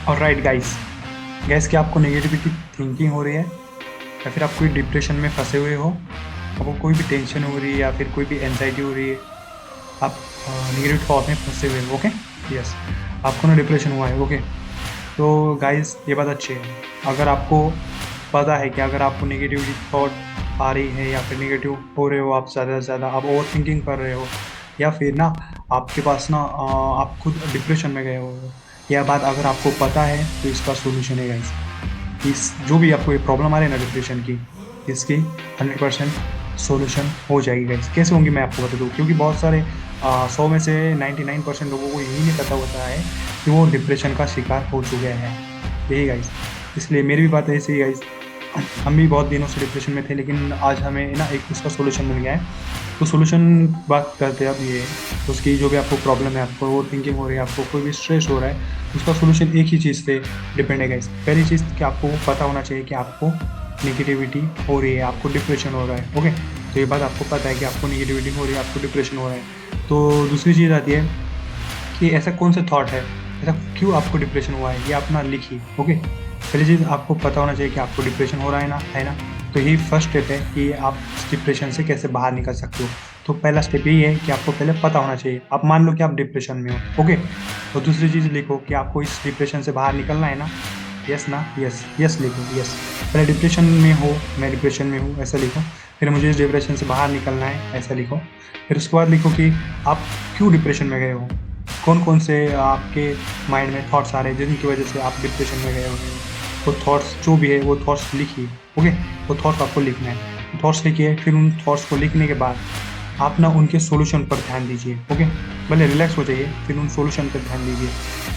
और right guys, gas क्या आपको नेगेटिविटी थिंकिंग हो रही है, या फिर आप कोई डिप्रेशन में फंसे हुए हो, आपको कोई भी टेंशन हो रही है या फिर कोई भी एंजाइटी हो रही है, आप नेगेटिव थॉट में फंसे हुए हो। ओके, यस, आपको ना डिप्रेशन हुआ है। ओके, तो गाइस ये बात अच्छी है। अगर आपको पता है कि अगर आपको नेगेटिव थॉट आ रही है या फिर नेगेटिव हो रहे हो, आप ज़्यादा से ज़्यादा आप ओवर थिंकिंग कर रहे हो, या फिर ना आपके पास ना आप खुद डिप्रेशन में गए हो, यह बात अगर आपको पता है तो इसका सोल्यूशन है गाइस। इस जो भी आपको ये प्रॉब्लम आ रही है ना डिप्रेशन की, इसकी 100% सोल्यूशन हो जाएगी गाइस। कैसे होंगी मैं आपको बता दूँ, क्योंकि बहुत सारे 100 में से 99% लोगों को यही नहीं पता होता है कि वो डिप्रेशन का शिकार हो चुके हैं। यही गाइस, इसलिए मेरी भी बात ऐसी ही गाइस। हम भी बहुत दिनों से डिप्रेशन में थे, लेकिन आज हमें ना एक उसका सोल्यूशन मिल गया है। तो सोल्यूशन बात करते हैं अब ये, उसकी जो भी आपको प्रॉब्लम है, आपको ओवर थिंकिंग हो रही है, आपको कोई भी स्ट्रेस हो रहा है, उसका सोल्यूशन एक ही चीज़ से डिपेंड है गाइस। पहली चीज़ कि आपको पता होना चाहिए कि आपको नेगेटिविटी हो रही है, आपको डिप्रेशन हो रहा है। ओके, तो ये बात आपको पता है कि आपको नेगेटिविटी हो रही है, आपको डिप्रेशन हो रहा है। तो दूसरी चीज़ आती है कि ऐसा कौन सा थॉट है, ऐसा क्यों आपको डिप्रेशन हुआ है, ये आप ना लिखिए। ओके, पहली चीज़ आपको पता होना चाहिए कि आपको डिप्रेशन हो रहा है ना। तो यही फर्स्ट स्टेप है कि आप इस डिप्रेशन से कैसे बाहर निकल सकते हो। तो पहला स्टेप यही है कि आपको पहले पता होना चाहिए, आप मान लो कि आप डिप्रेशन में हो। ओके, तो दूसरी चीज़ लिखो कि आपको इस डिप्रेशन से बाहर निकलना है ना। यस ना, यस यस लिखो, यस। पहले डिप्रेशन में हो, मैं डिप्रेशन में हूँ, ऐसा लिखो। फिर मुझे इस डिप्रेशन से बाहर निकलना है, ऐसा लिखो। फिर उसके बाद लिखो कि आप क्यों डिप्रेशन में गए हो, कौन कौन से आपके माइंड में थॉट्स आ रहे हैं जिनकी वजह से आप डिप्रेशन में गए हो। वो थॉट्स जो भी है वो थॉट्स लिखिए। ओके, वो थॉट्स आपको लिखना है, थॉट्स लिखिए। फिर उन थॉट्स को लिखने के बाद आप ना उनके सॉल्यूशन पर ध्यान दीजिए। ओके, भले रिलैक्स हो जाइए, फिर उन सॉल्यूशन पर ध्यान दीजिए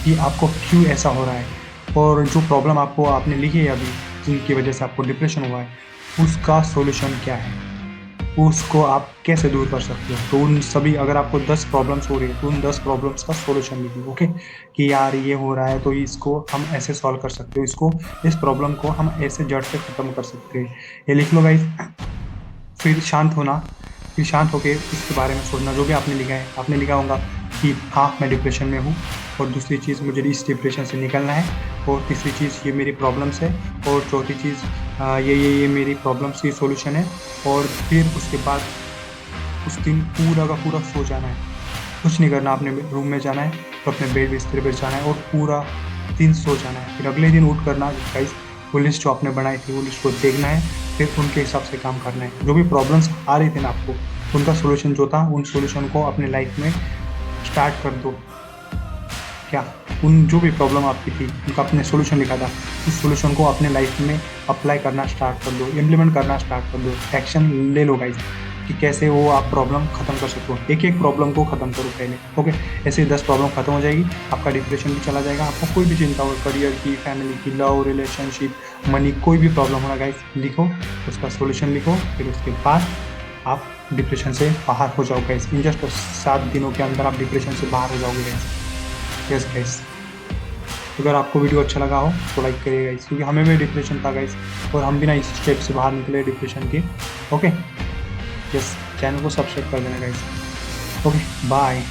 कि आपको क्यों ऐसा हो रहा है, और जो प्रॉब्लम आपको आपने लिखी है अभी, जिनकी वजह से आपको डिप्रेशन हुआ है, उसका सॉल्यूशन क्या है, उसको आप कैसे दूर कर सकते हो। तो उन सभी, अगर आपको 10 प्रॉब्लम्स हो रही है तो उन 10 प्रॉब्लम्स का सॉल्यूशन लिखिए। ओके, कि यार ये हो रहा है तो इसको हम ऐसे सॉल्व कर सकते हो, इसको, इस प्रॉब्लम को हम ऐसे जड़ से ख़त्म कर सकते हैं। ये लिख लो गाइस। फिर शांत होना, फिर शांत होके उसके बारे में सोचना। जो भी आपने लिखा है, आपने लिखा होगा कि हाँ मैं डिप्रेशन में हूँ, और दूसरी चीज़ मुझे इस डिप्रेशन से निकलना है, और तीसरी चीज़ ये मेरी प्रॉब्लम्स है, और चौथी चीज़ ये मेरी प्रॉब्लम्स की सॉल्यूशन है। और फिर उसके बाद उस दिन पूरा का पूरा सो जाना है, कुछ नहीं करना, अपने रूम में जाना है, तो अपने बेड बिस्तर पर जाना है और पूरा दिन सो जाना है। फिर अगले दिन उठ करना गाइस, वो लिस्ट जो आपने बनाई थी वो लिस्ट को देखना है, फिर उनके हिसाब से काम करना है। जो भी प्रॉब्लम्स आ रही थी ना आपको, उनका सोल्यूशन जो था, उन सोल्यूशन को अपने लाइफ में स्टार्ट कर दो। क्या, उन जो भी प्रॉब्लम आपकी थी उनका आपने सोल्यूशन लिखा था, उस सोल्यूशन को अपने लाइफ में अप्लाई करना स्टार्ट कर दो, इम्प्लीमेंट करना स्टार्ट कर दो, एक्शन ले लो गाइस कि कैसे वो आप प्रॉब्लम खत्म कर सकते हो। एक एक प्रॉब्लम को खत्म करो पहले। ओके, ऐसे 10 प्रॉब्लम खत्म हो जाएगी, आपका डिप्रेशन भी चला जाएगा। आपको कोई भी चिंता हो, करियर की, फैमिली की, लव, रिलेशनशिप, मनी, कोई भी प्रॉब्लम हो रहा गाइस, लिखो, उसका सोल्यूशन लिखो। फिर उसके बाद आप डिप्रेशन से बाहर हो जाओ गाइस। इन जस्ट 7 दिनों के अंदर आप डिप्रेशन से बाहर हो जाओगे गाइस। यस गाइस, अगर आपको वीडियो अच्छा लगा हो तो लाइक करिए गाइस, क्योंकि हमें भी डिप्रेशन था गाइस, और हम भी ना इस स्टेप से बाहर निकले डिप्रेशन के। ओके, यस, चैनल को सब्सक्राइब कर देना गाइस। Okay, bye.